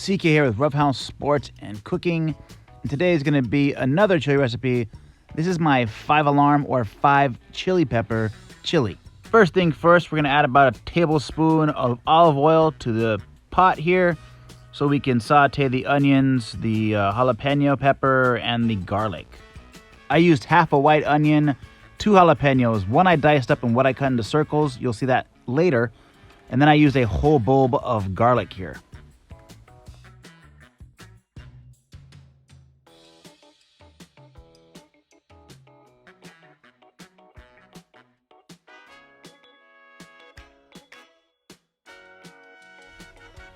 CK here with Roughhouse Sports and Cooking. And today is going to be another chili recipe. This is my 5-alarm or 5 chili pepper chili. First thing first, we're going to add about a tablespoon of olive oil to the pot here so we can saute the onions, the jalapeno pepper, and the garlic. I used half a white onion, 2 jalapenos, one I diced up and one I cut into circles. You'll see that later. And then I used a whole bulb of garlic here.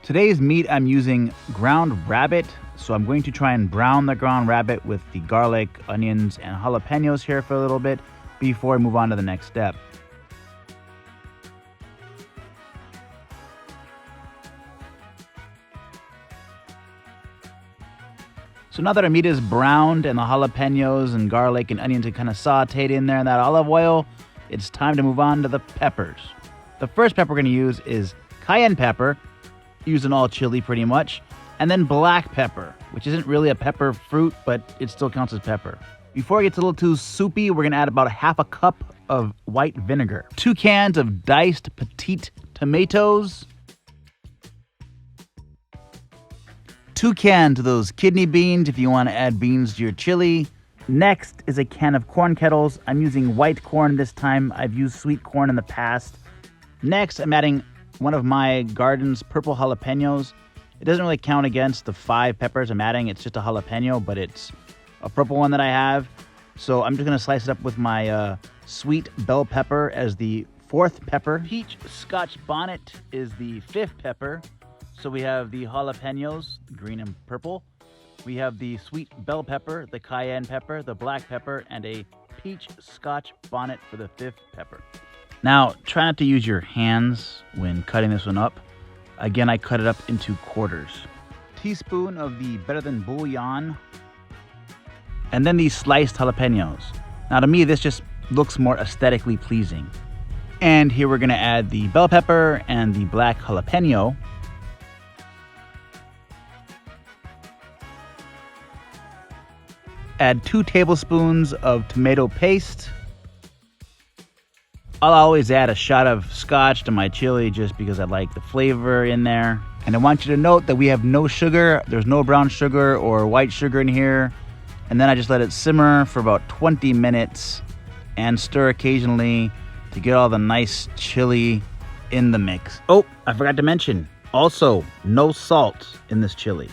Today's meat, I'm using ground rabbit, so I'm going to try and brown the ground rabbit with the garlic, onions, and jalapenos here for a little bit before I move on to the next step. So now that our meat is browned and the jalapenos and garlic and onions are kind of sauteed in there in that olive oil, it's time to move on to the peppers. The first pepper we're going to use is cayenne pepper, used in all chili pretty much, and then black pepper, which isn't really a pepper fruit, but it still counts as pepper. Before it gets a little too soupy, we're going to add about ½ a cup of white vinegar, 2 cans of diced petite tomatoes, 2 cans of those kidney beans if you want to add beans to your chili. Next is a can of corn kettles. I'm using white corn this time. I've used sweet corn in the past. Next, I'm adding one of my garden's purple jalapenos. It doesn't really count against the 5 peppers I'm adding. It's just a jalapeno, but it's a purple one that I have. So I'm just going to slice it up with my sweet bell pepper as the 4th pepper. Peach Scotch bonnet is the 5th pepper. So we have the jalapenos, green and purple. We have the sweet bell pepper, the cayenne pepper, the black pepper, and a peach Scotch bonnet for the 5th pepper. Now, try not to use your hands when cutting this one up. Again, I cut it up into quarters. Teaspoon of the Better Than Bouillon. And then these sliced jalapenos. Now, to me, this just looks more aesthetically pleasing. And here we're going to add the bell pepper and the black jalapeno. Add 2 tablespoons of tomato paste. I'll always add a shot of scotch to my chili just because I like the flavor in there. And I want you to note that we have no sugar. There's no brown sugar or white sugar in here. And then I just let it simmer for about 20 minutes and stir occasionally to get all the nice chili in the mix. Oh, I forgot to mention, also no salt in this chili.